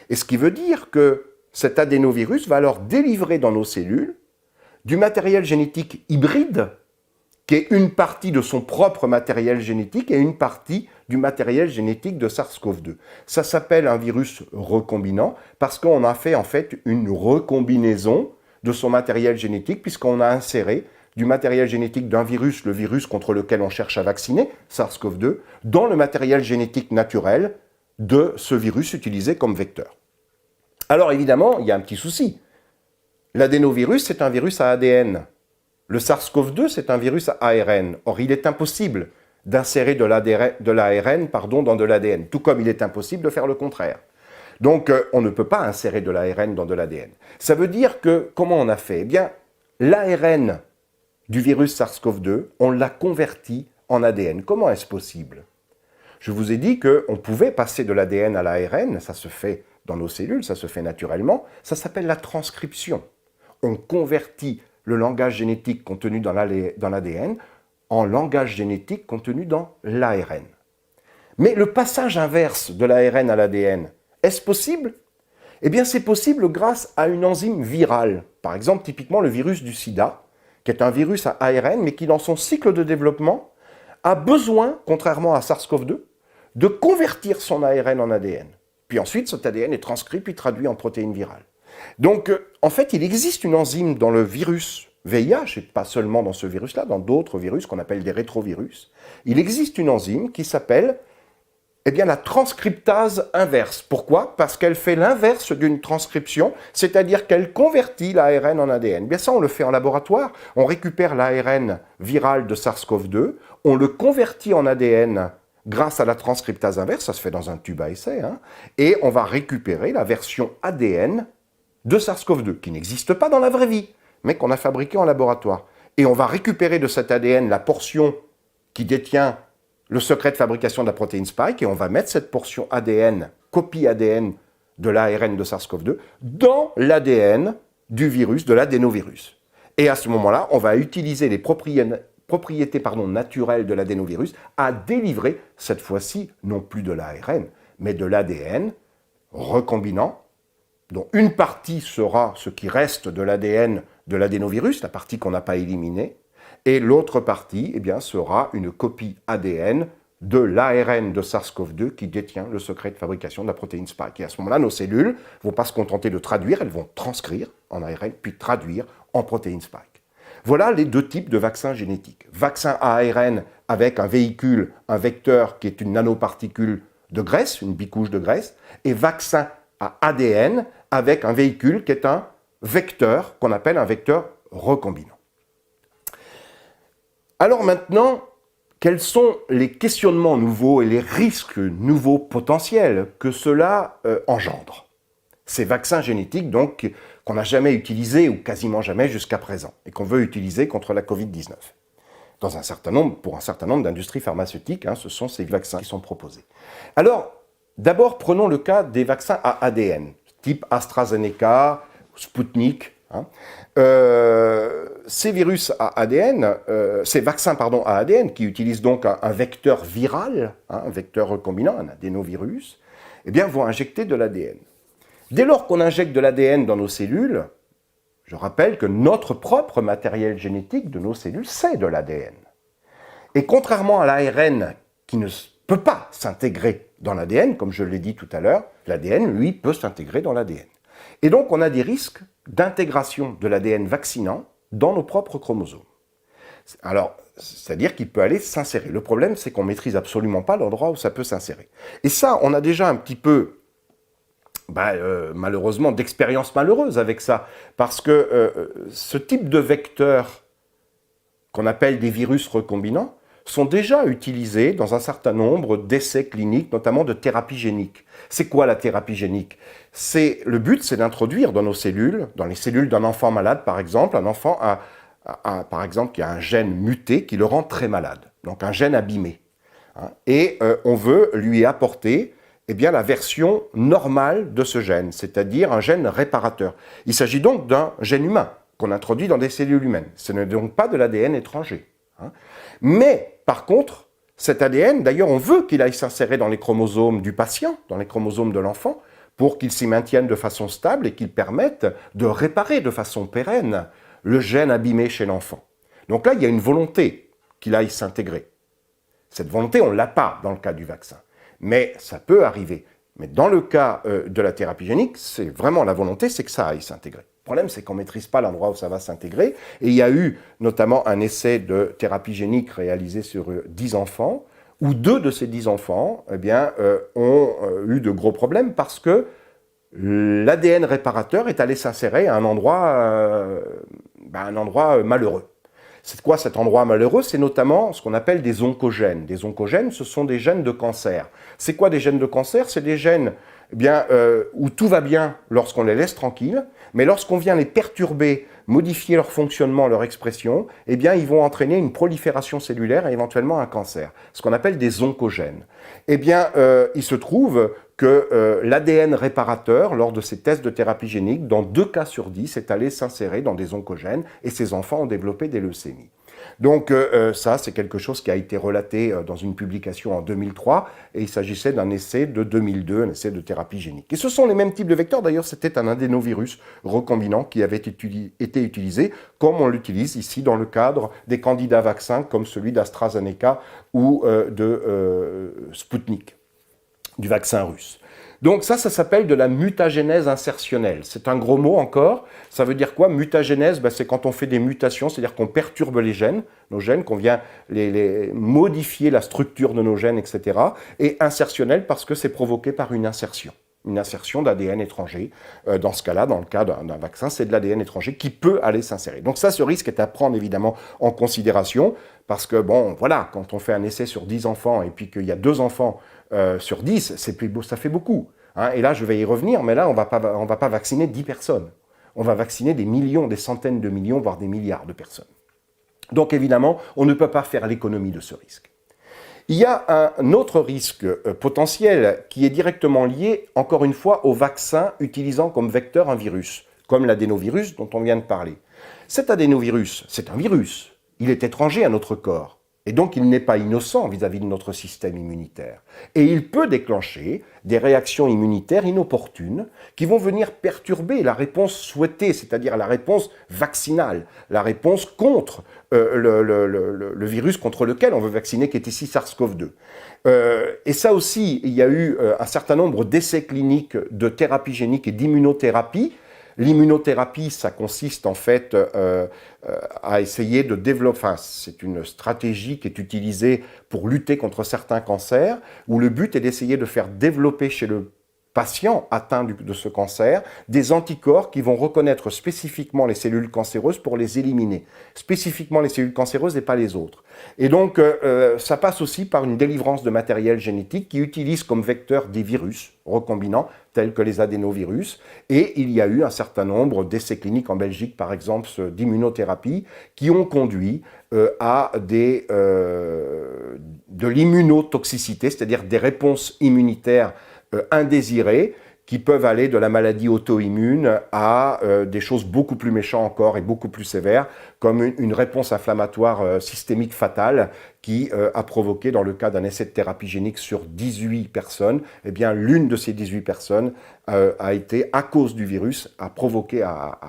Et ce qui veut dire que cet adénovirus va alors délivrer dans nos cellules du matériel génétique hybride, qui est une partie de son propre matériel génétique et une partie du matériel génétique de SARS-CoV-2. Ça s'appelle un virus recombinant parce qu'on a fait en fait une recombinaison de son matériel génétique puisqu'on a inséré du matériel génétique d'un virus, le virus contre lequel on cherche à vacciner, SARS-CoV-2, dans le matériel génétique naturel de ce virus utilisé comme vecteur. Alors évidemment, il y a un petit souci. L'adénovirus, c'est un virus à ADN. Le SARS-CoV-2, c'est un virus à ARN. Or, il est impossible d'insérer de l'ARN dans de l'ADN, tout comme il est impossible de faire le contraire. Donc, on ne peut pas insérer de l'ARN dans de l'ADN. Ça veut dire que, comment on a fait? Eh bien, l'ARN du virus SARS-CoV-2, on l'a converti en ADN. Comment est-ce possible? Je vous ai dit qu'on pouvait passer de l'ADN à l'ARN, ça se fait dans nos cellules, ça se fait naturellement, ça s'appelle la transcription. On convertit le langage génétique contenu dans l'ADN en langage génétique contenu dans l'ARN. Mais le passage inverse de l'ARN à l'ADN, est-ce possible? Eh bien, c'est possible grâce à une enzyme virale. Par exemple, typiquement le virus du sida, qui est un virus à ARN, mais qui, dans son cycle de développement, a besoin, contrairement à SARS-CoV-2, de convertir son ARN en ADN. Puis ensuite, cet ADN est transcrit puis traduit en protéines virales. Donc, en fait, il existe une enzyme dans le virus VIH, et pas seulement dans ce virus-là, dans d'autres virus qu'on appelle des rétrovirus. Il existe une enzyme qui s'appelle la transcriptase inverse. Pourquoi? Parce qu'elle fait l'inverse d'une transcription, c'est-à-dire qu'elle convertit l'ARN en ADN. Bien ça, on le fait en laboratoire. On récupère l'ARN viral de SARS-CoV-2, on le convertit en ADN grâce à la transcriptase inverse, ça se fait dans un tube à essai, et on va récupérer la version ADN de SARS-CoV-2, qui n'existe pas dans la vraie vie, mais qu'on a fabriqué en laboratoire. Et on va récupérer de cet ADN la portion qui détient le secret de fabrication de la protéine Spike, et on va mettre cette portion ADN, copie ADN de l'ARN de SARS-CoV-2, dans l'ADN du virus, de l'adénovirus. Et à ce moment-là, on va utiliser les propriétés naturelles de l'adénovirus à délivrer, cette fois-ci, non plus de l'ARN, mais de l'ADN recombinant, dont une partie sera ce qui reste de l'ADN de l'adénovirus, la partie qu'on n'a pas éliminée, et l'autre partie sera une copie ADN de l'ARN de SARS-CoV-2 qui détient le secret de fabrication de la protéine Spike. Et à ce moment-là, nos cellules ne vont pas se contenter de traduire, elles vont transcrire en ARN, puis traduire en protéine Spike. Voilà les deux types de vaccins génétiques. Vaccin à ARN avec un véhicule, un vecteur qui est une nanoparticule de graisse, une bicouche de graisse, et vaccin à ADN avec un véhicule qui est un vecteur, qu'on appelle un vecteur recombinant. Alors maintenant, quels sont les questionnements nouveaux et les risques nouveaux potentiels que cela engendre? Ces vaccins génétiques, donc, qu'on n'a jamais utilisés ou quasiment jamais jusqu'à présent, et qu'on veut utiliser contre la Covid-19. Pour un certain nombre d'industries pharmaceutiques, ce sont ces vaccins qui sont proposés. Alors, d'abord, prenons le cas des vaccins à ADN, type AstraZeneca, Sputnik. Ces virus à ADN, ces vaccins à ADN, qui utilisent donc un vecteur viral, un vecteur recombinant, un adénovirus, eh bien, vont injecter de l'ADN. Dès lors qu'on injecte de l'ADN dans nos cellules, je rappelle que notre propre matériel génétique de nos cellules, c'est de l'ADN. Et contrairement à l'ARN qui ne peut pas s'intégrer dans l'ADN, comme je l'ai dit tout à l'heure, l'ADN, lui, peut s'intégrer dans l'ADN. Et donc, on a des risques d'intégration de l'ADN vaccinant dans nos propres chromosomes. Alors, c'est-à-dire qu'il peut aller s'insérer. Le problème, c'est qu'on ne maîtrise absolument pas l'endroit où ça peut s'insérer. Et ça, on a déjà un petit peu malheureusement, d'expériences malheureuses avec ça. Parce que ce type de vecteurs qu'on appelle des virus recombinants sont déjà utilisés dans un certain nombre d'essais cliniques, notamment de thérapie génique. C'est quoi la thérapie génique ? Le but, c'est d'introduire dans nos cellules, dans les cellules d'un enfant malade, par exemple, un enfant par exemple, qui a un gène muté qui le rend très malade, donc un gène abîmé. Et on veut lui apporter la version normale de ce gène, c'est-à-dire un gène réparateur. Il s'agit donc d'un gène humain qu'on introduit dans des cellules humaines. Ce n'est donc pas de l'ADN étranger. Mais, par contre, cet ADN, d'ailleurs, on veut qu'il aille s'insérer dans les chromosomes du patient, dans les chromosomes de l'enfant, pour qu'il s'y maintienne de façon stable et qu'il permette de réparer de façon pérenne le gène abîmé chez l'enfant. Donc là, il y a une volonté qu'il aille s'intégrer. Cette volonté, on ne l'a pas dans le cas du vaccin. Mais ça peut arriver. Mais dans le cas de la thérapie génique, c'est vraiment la volonté, c'est que ça aille s'intégrer. Le problème, c'est qu'on ne maîtrise pas l'endroit où ça va s'intégrer. Et il y a eu notamment un essai de thérapie génique réalisé sur 10 enfants, où 2 de ces 10 enfants ont eu de gros problèmes parce que l'ADN réparateur est allé s'insérer à un endroit malheureux. C'est quoi cet endroit malheureux? C'est notamment ce qu'on appelle des oncogènes. Des oncogènes, ce sont des gènes de cancer. C'est quoi des gènes de cancer? C'est des gènes où tout va bien lorsqu'on les laisse tranquilles, mais lorsqu'on vient les perturber, modifier leur fonctionnement, leur expression, ils vont entraîner une prolifération cellulaire et éventuellement un cancer. Ce qu'on appelle des oncogènes. Il se trouve que l'ADN réparateur, lors de ces tests de thérapie génique, dans 2 cas sur 10, est allé s'insérer dans des oncogènes et ces enfants ont développé des leucémies. Donc ça, c'est quelque chose qui a été relaté dans une publication en 2003 et il s'agissait d'un essai de 2002, un essai de thérapie génique. Et ce sont les mêmes types de vecteurs, d'ailleurs c'était un adénovirus recombinant qui avait été utilisé comme on l'utilise ici dans le cadre des candidats vaccins comme celui d'AstraZeneca ou de Sputnik, du vaccin russe. Donc ça s'appelle de la mutagénèse insertionnelle. C'est un gros mot encore. Ça veut dire quoi? Mutagénèse, c'est quand on fait des mutations, c'est-à-dire qu'on perturbe les gènes, nos gènes, qu'on vient les modifier la structure de nos gènes, etc. Et insertionnelle parce que c'est provoqué par une insertion d'ADN étranger. Dans ce cas-là, dans le cas d'un vaccin, c'est de l'ADN étranger qui peut aller s'insérer. Donc ça, ce risque est à prendre évidemment en considération parce que, quand on fait un essai sur 10 enfants et puis qu'il y a 2 enfants sur 10, ça fait beaucoup. Et là, je vais y revenir, mais là, on va pas vacciner 10 personnes. On va vacciner des millions, des centaines de millions, voire des milliards de personnes. Donc évidemment, on ne peut pas faire l'économie de ce risque. Il y a un autre risque potentiel qui est directement lié, encore une fois, au vaccin utilisant comme vecteur un virus, comme l'adénovirus dont on vient de parler. Cet adénovirus, c'est un virus. Il est étranger à notre corps. Et donc, il n'est pas innocent vis-à-vis de notre système immunitaire. Et il peut déclencher des réactions immunitaires inopportunes qui vont venir perturber la réponse souhaitée, c'est-à-dire la réponse vaccinale, la réponse contre le virus contre lequel on veut vacciner, qui est ici SARS-CoV-2. Et ça aussi, il y a eu un certain nombre d'essais cliniques de thérapie génique et d'immunothérapie. L'immunothérapie, ça consiste en fait à essayer de développer, c'est une stratégie qui est utilisée pour lutter contre certains cancers, où le but est d'essayer de faire développer chez le patients atteints de ce cancer des anticorps qui vont reconnaître spécifiquement les cellules cancéreuses pour les éliminer. Spécifiquement les cellules cancéreuses et pas les autres. Et donc, ça passe aussi par une délivrance de matériel génétique qui utilise comme vecteur des virus recombinants, tels que les adénovirus. Et il y a eu un certain nombre d'essais cliniques en Belgique, par exemple, d'immunothérapie, qui ont conduit à de l'immunotoxicité, c'est-à-dire des réponses immunitaires indésirées, qui peuvent aller de la maladie auto-immune à des choses beaucoup plus méchantes encore et beaucoup plus sévères, comme une réponse inflammatoire systémique fatale qui a provoqué, dans le cas d'un essai de thérapie génique sur 18 personnes, eh bien l'une de ces 18 personnes a été, à cause du virus, a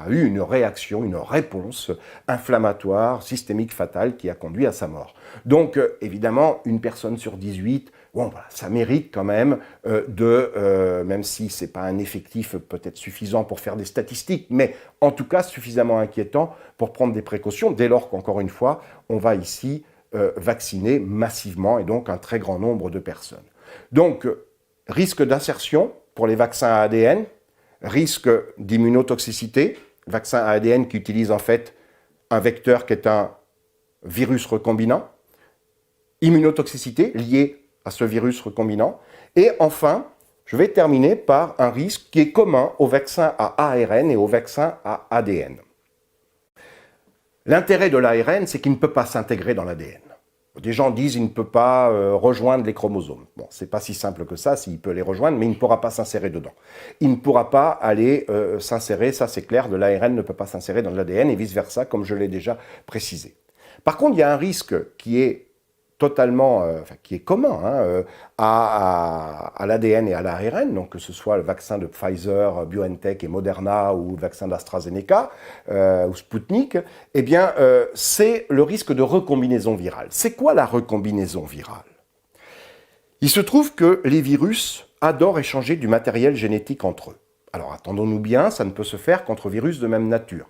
eu une réaction, une réponse inflammatoire systémique fatale qui a conduit à sa mort. Donc, évidemment, une personne sur 18, bon, voilà, ça mérite quand même même si ce n'est pas un effectif peut-être suffisant pour faire des statistiques, mais en tout cas suffisamment inquiétant pour prendre des précautions, dès lors qu'encore une fois, on va ici vacciner massivement et donc un très grand nombre de personnes. Donc, risque d'insertion pour les vaccins à ADN, risque d'immunotoxicité, vaccin à ADN qui utilise en fait un vecteur qui est un virus recombinant, immunotoxicité liée à ce virus recombinant. Et enfin, je vais terminer par un risque qui est commun aux vaccins à ARN et aux vaccins à ADN. L'intérêt de l'ARN, c'est qu'il ne peut pas s'intégrer dans l'ADN. Des gens disent qu'il ne peut pas rejoindre les chromosomes. Bon, c'est pas si simple que ça, s'il peut les rejoindre, mais il ne pourra pas s'insérer dedans. Il ne pourra pas aller s'insérer, ça c'est clair, de l'ARN ne peut pas s'insérer dans l'ADN et vice-versa, comme je l'ai déjà précisé. Par contre, il y a un risque qui est totalement, qui est commun à l'ADN et à l'ARN, donc que ce soit le vaccin de Pfizer, BioNTech et Moderna ou le vaccin d'AstraZeneca ou Sputnik, eh bien, c'est le risque de recombinaison virale. C'est quoi la recombinaison virale? Il se trouve que les virus adorent échanger du matériel génétique entre eux. Alors, attendons-nous bien, ça ne peut se faire qu'entre virus de même nature.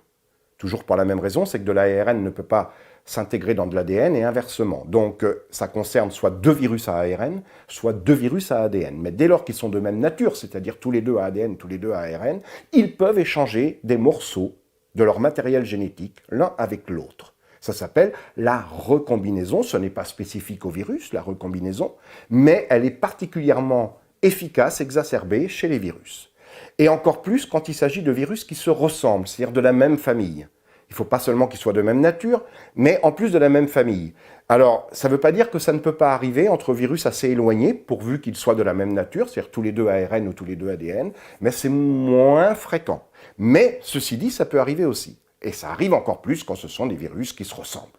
Toujours pour la même raison, c'est que de l'ARN ne peut pas s'intégrer dans de l'ADN et inversement. Donc, ça concerne soit deux virus à ARN, soit deux virus à ADN. Mais dès lors qu'ils sont de même nature, c'est-à-dire tous les deux à ADN, tous les deux à ARN, ils peuvent échanger des morceaux de leur matériel génétique l'un avec l'autre. Ça s'appelle la recombinaison. Ce n'est pas spécifique au virus, la recombinaison, mais elle est particulièrement efficace, exacerbée chez les virus. Et encore plus quand il s'agit de virus qui se ressemblent, c'est-à-dire de la même famille. Il ne faut pas seulement qu'ils soient de même nature, mais en plus de la même famille. Alors, ça ne veut pas dire que ça ne peut pas arriver entre virus assez éloignés, pourvu qu'ils soient de la même nature, c'est-à-dire tous les deux ARN ou tous les deux ADN, mais c'est moins fréquent. Mais, ceci dit, ça peut arriver aussi. Et ça arrive encore plus quand ce sont des virus qui se ressemblent.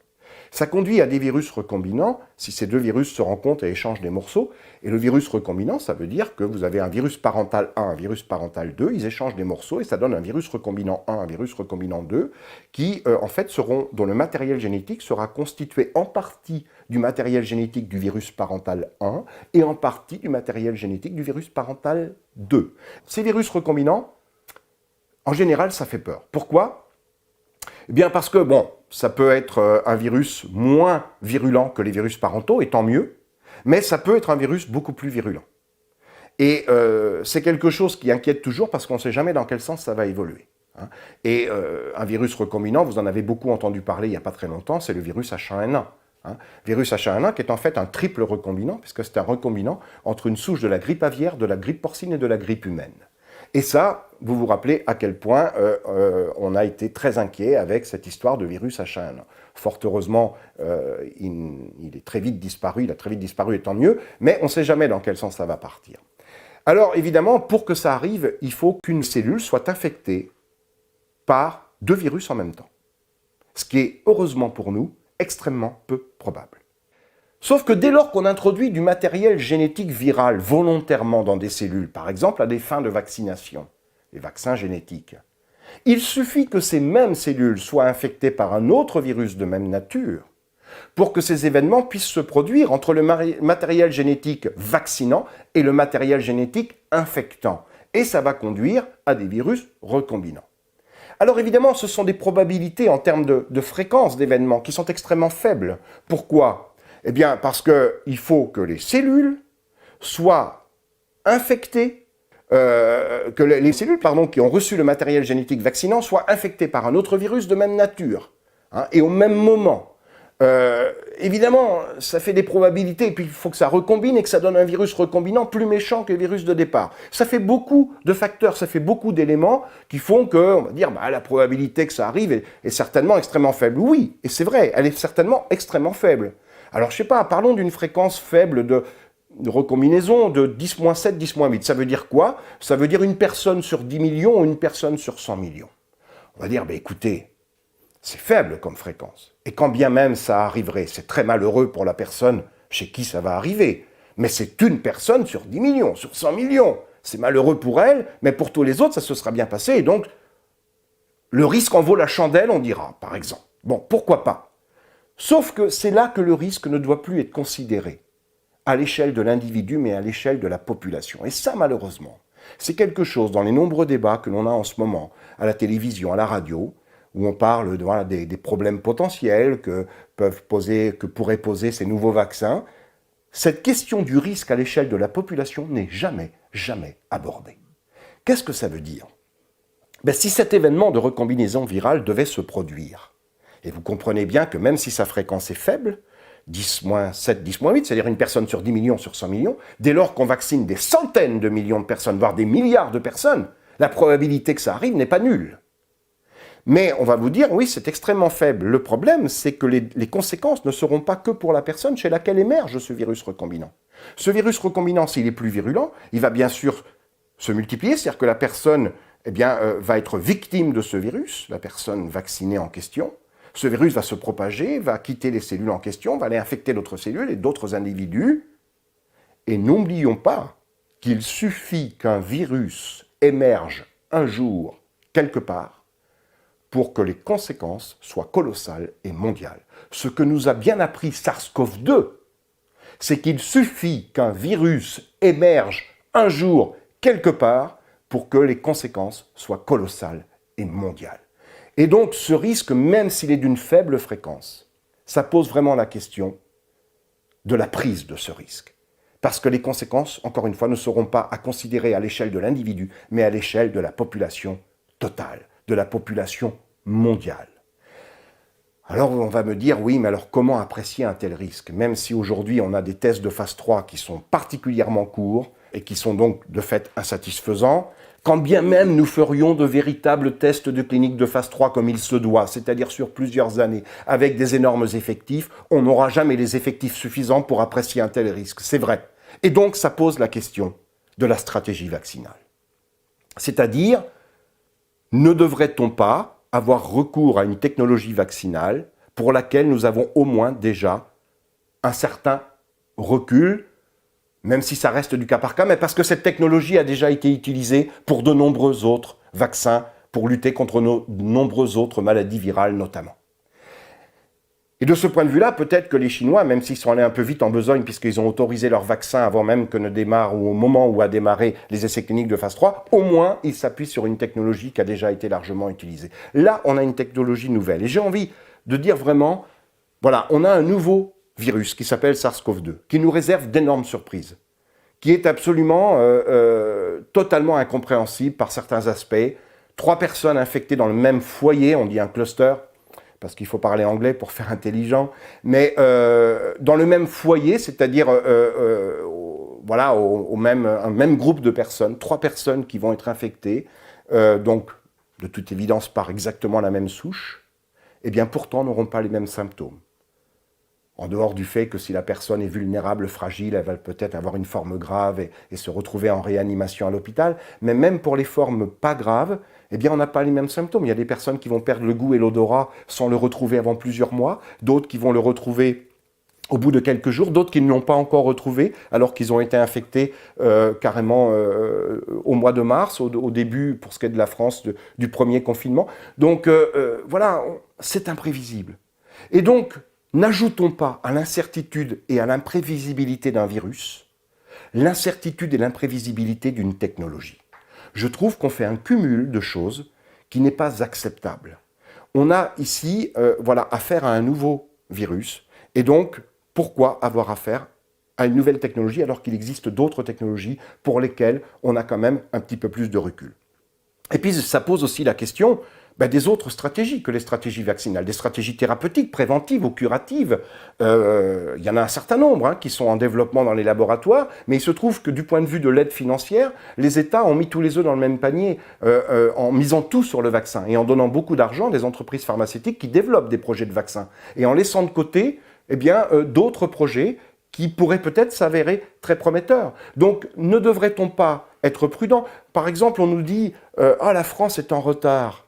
Ça conduit à des virus recombinants, si ces deux virus se rencontrent et échangent des morceaux. Et le virus recombinant, ça veut dire que vous avez un virus parental 1, un virus parental 2, ils échangent des morceaux et ça donne un virus recombinant 1, un virus recombinant 2, qui en fait dont le matériel génétique sera constitué en partie du matériel génétique du virus parental 1 et en partie du matériel génétique du virus parental 2. Ces virus recombinants, en général, ça fait peur. Pourquoi ? Eh bien parce que, bon, ça peut être un virus moins virulent que les virus parentaux, et tant mieux, mais ça peut être un virus beaucoup plus virulent. Et c'est quelque chose qui inquiète toujours parce qu'on ne sait jamais dans quel sens ça va évoluer. Et un virus recombinant, vous en avez beaucoup entendu parler il n'y a pas très longtemps, c'est le virus H1N1. Virus H1N1 qui est en fait un triple recombinant, puisque c'est un recombinant entre une souche de la grippe aviaire, de la grippe porcine et de la grippe humaine. Et ça, vous vous rappelez à quel point on a été très inquiet avec cette histoire de virus H1N1. Fort heureusement, il est très vite disparu, il a très vite disparu et tant mieux, mais on ne sait jamais dans quel sens ça va partir. Alors évidemment, pour que ça arrive, il faut qu'une cellule soit infectée par deux virus en même temps. Ce qui est, heureusement pour nous, extrêmement peu probable. Sauf que dès lors qu'on introduit du matériel génétique viral volontairement dans des cellules, par exemple à des fins de vaccination, les vaccins génétiques, il suffit que ces mêmes cellules soient infectées par un autre virus de même nature pour que ces événements puissent se produire entre le matériel génétique vaccinant et le matériel génétique infectant. Et ça va conduire à des virus recombinants. Alors évidemment, ce sont des probabilités en termes de fréquence d'événements qui sont extrêmement faibles. Pourquoi ? Eh bien, parce qu'il faut que les cellules soient infectées les cellules qui ont reçu le matériel génétique vaccinant soient infectées par un autre virus de même nature, hein, et au même moment. Évidemment, ça fait des probabilités, et puis il faut que ça recombine et que ça donne un virus recombinant plus méchant que le virus de départ. Ça fait beaucoup de facteurs, ça fait beaucoup d'éléments qui font que, on va dire, la probabilité que ça arrive est certainement extrêmement faible. Oui, et c'est vrai, elle est certainement extrêmement faible. Alors, je sais pas, parlons d'une fréquence faible de recombinaison de 10-7, 10-8. Ça veut dire quoi? Ça veut dire une personne sur 10 millions ou une personne sur 100 millions. On va dire, écoutez, c'est faible comme fréquence. Et quand bien même ça arriverait, c'est très malheureux pour la personne chez qui ça va arriver. Mais c'est une personne sur 10 millions, sur 100 millions. C'est malheureux pour elle, mais pour tous les autres, ça se sera bien passé. Et donc, le risque en vaut la chandelle, on dira, par exemple. Bon, pourquoi pas? Sauf que c'est là que le risque ne doit plus être considéré à l'échelle de l'individu, mais à l'échelle de la population. Et ça, malheureusement, c'est quelque chose dans les nombreux débats que l'on a en ce moment, à la télévision, à la radio, où on parle des problèmes potentiels que pourraient poser ces nouveaux vaccins. Cette question du risque à l'échelle de la population n'est jamais, jamais abordée. Qu'est-ce que ça veut dire? Si cet événement de recombinaison virale devait se produire, et vous comprenez bien que même si sa fréquence est faible, 10-7, 10-8, c'est-à-dire une personne sur 10 millions, sur 100 millions, dès lors qu'on vaccine des centaines de millions de personnes, voire des milliards de personnes, la probabilité que ça arrive n'est pas nulle. Mais on va vous dire, oui, c'est extrêmement faible. Le problème, c'est que les conséquences ne seront pas que pour la personne chez laquelle émerge ce virus recombinant. Ce virus recombinant, s'il est plus virulent, il va bien sûr se multiplier, c'est-à-dire que la personne va être victime de ce virus, la personne vaccinée en question. Ce virus va se propager, va quitter les cellules en question, va aller infecter d'autres cellules et d'autres individus. Et n'oublions pas qu'il suffit qu'un virus émerge un jour, quelque part, pour que les conséquences soient colossales et mondiales. Ce que nous a bien appris SARS-CoV-2, c'est qu'il suffit qu'un virus émerge un jour, quelque part, pour que les conséquences soient colossales et mondiales. Et donc, ce risque, même s'il est d'une faible fréquence, ça pose vraiment la question de la prise de ce risque. Parce que les conséquences, encore une fois, ne seront pas à considérer à l'échelle de l'individu, mais à l'échelle de la population totale, de la population mondiale. Alors on va me dire, oui, mais alors comment apprécier un tel risque? Même si aujourd'hui on a des tests de phase 3 qui sont particulièrement courts et qui sont donc de fait insatisfaisants, quand bien même nous ferions de véritables tests de clinique de phase 3 comme il se doit, c'est-à-dire sur plusieurs années, avec des énormes effectifs, on n'aura jamais les effectifs suffisants pour apprécier un tel risque, c'est vrai. Et donc ça pose la question de la stratégie vaccinale. C'est-à-dire, ne devrait-on pas avoir recours à une technologie vaccinale pour laquelle nous avons au moins déjà un certain recul, même si ça reste du cas par cas, mais parce que cette technologie a déjà été utilisée pour de nombreux autres vaccins, pour lutter contre de nombreuses autres maladies virales notamment. Et de ce point de vue-là, peut-être que les Chinois, même s'ils sont allés un peu vite en besogne, puisqu'ils ont autorisé leur vaccin avant même que ne démarre, ou au moment où a démarré les essais cliniques de phase 3, au moins ils s'appuient sur une technologie qui a déjà été largement utilisée. Là, on a une technologie nouvelle. Et j'ai envie de dire vraiment, voilà, on a un nouveau virus qui s'appelle SARS-CoV-2, qui nous réserve d'énormes surprises, qui est absolument totalement incompréhensible par certains aspects. 3 personnes infectées dans le même foyer, on dit un cluster, parce qu'il faut parler anglais pour faire intelligent, mais dans le même foyer, c'est-à-dire voilà, un même groupe de personnes, 3 personnes qui vont être infectées, donc de toute évidence par exactement la même souche, et bien pourtant n'auront pas les mêmes symptômes. En dehors du fait que si la personne est vulnérable, fragile, elle va peut-être avoir une forme grave et se retrouver en réanimation à l'hôpital. Mais même pour les formes pas graves, eh bien on n'a pas les mêmes symptômes. Il y a des personnes qui vont perdre le goût et l'odorat sans le retrouver avant plusieurs mois, d'autres qui vont le retrouver au bout de quelques jours, d'autres qui ne l'ont pas encore retrouvé alors qu'ils ont été infectés carrément au mois de mars, au début, pour ce qui est de la France, du premier confinement. Donc voilà, c'est imprévisible. Et donc, n'ajoutons pas à l'incertitude et à l'imprévisibilité d'un virus, l'incertitude et l'imprévisibilité d'une technologie. Je trouve qu'on fait un cumul de choses qui n'est pas acceptable. On a ici affaire à un nouveau virus, et donc, pourquoi avoir affaire à une nouvelle technologie alors qu'il existe d'autres technologies pour lesquelles on a quand même un petit peu plus de recul. Et puis ça pose aussi la question des autres stratégies que les stratégies vaccinales, des stratégies thérapeutiques, préventives ou curatives. Il y en a un certain nombre qui sont en développement dans les laboratoires, mais il se trouve que du point de vue de l'aide financière, les États ont mis tous les œufs dans le même panier en misant tout sur le vaccin et en donnant beaucoup d'argent à des entreprises pharmaceutiques qui développent des projets de vaccins et en laissant de côté d'autres projets qui pourraient peut-être s'avérer très prometteurs. Donc ne devrait-on pas être prudent? Par exemple, on nous dit « la France est en retard ».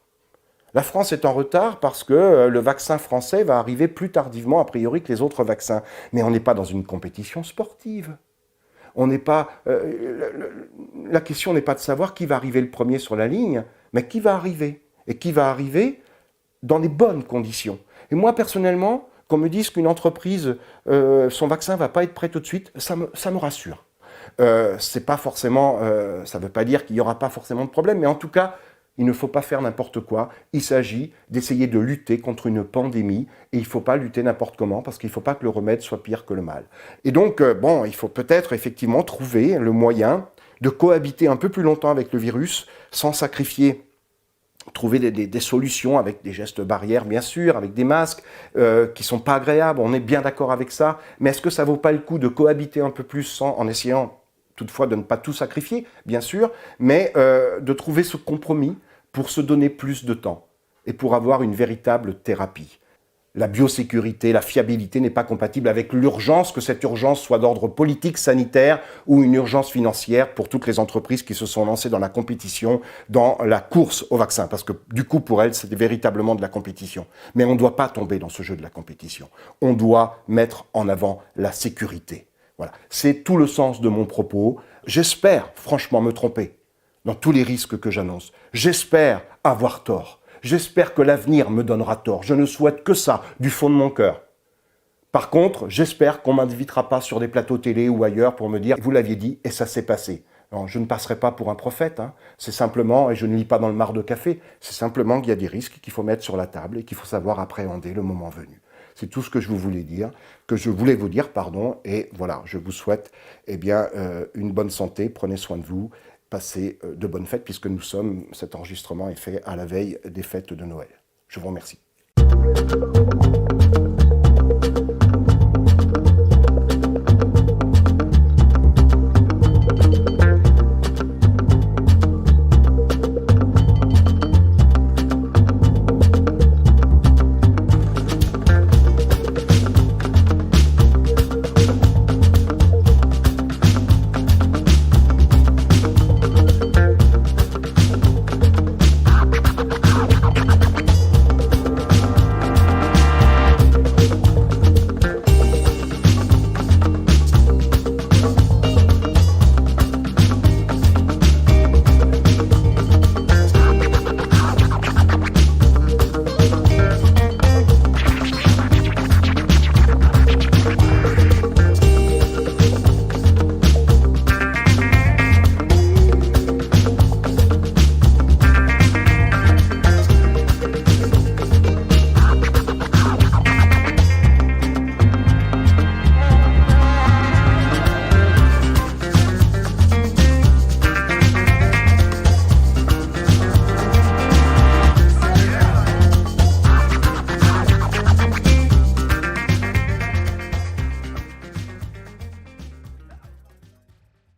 La France est en retard parce que le vaccin français va arriver plus tardivement, a priori, que les autres vaccins. Mais on n'est pas dans une compétition sportive. On n'est pas, la question n'est pas de savoir qui va arriver le premier sur la ligne, mais qui va arriver. Et qui va arriver dans les bonnes conditions. Et moi, personnellement, qu'on me dise qu'une entreprise, son vaccin ne va pas être prêt tout de suite, ça me rassure. C'est pas forcément, ça ne veut pas dire qu'il n'y aura pas forcément de problème, mais en tout cas, il ne faut pas faire n'importe quoi. Il s'agit d'essayer de lutter contre une pandémie et il ne faut pas lutter n'importe comment parce qu'il ne faut pas que le remède soit pire que le mal. Et donc, il faut peut-être effectivement trouver le moyen de cohabiter un peu plus longtemps avec le virus sans sacrifier. Trouver des solutions avec des gestes barrières, bien sûr, avec des masques qui ne sont pas agréables, on est bien d'accord avec ça, mais est-ce que ça ne vaut pas le coup de cohabiter un peu plus en essayant toutefois de ne pas tout sacrifier, bien sûr, mais de trouver ce compromis pour se donner plus de temps et pour avoir une véritable thérapie. La biosécurité, la fiabilité n'est pas compatible avec l'urgence, que cette urgence soit d'ordre politique, sanitaire ou une urgence financière pour toutes les entreprises qui se sont lancées dans la compétition, dans la course au vaccin. Parce que du coup, pour elles, c'est véritablement de la compétition. Mais on ne doit pas tomber dans ce jeu de la compétition. On doit mettre en avant la sécurité. Voilà. C'est tout le sens de mon propos. J'espère franchement me tromper dans tous les risques que j'annonce. J'espère avoir tort. J'espère que l'avenir me donnera tort. Je ne souhaite que ça, du fond de mon cœur. Par contre, j'espère qu'on ne m'invitera pas sur des plateaux télé ou ailleurs pour me dire « vous l'aviez dit et ça s'est passé ». Non, je ne passerai pas pour un prophète. C'est simplement, et je ne lis pas dans le mar de café, c'est simplement qu'il y a des risques qu'il faut mettre sur la table et qu'il faut savoir appréhender le moment venu. C'est tout ce que je voulais vous dire, et voilà, je vous souhaite une bonne santé, prenez soin de vous, passez de bonnes fêtes, puisque cet enregistrement est fait à la veille des fêtes de Noël. Je vous remercie.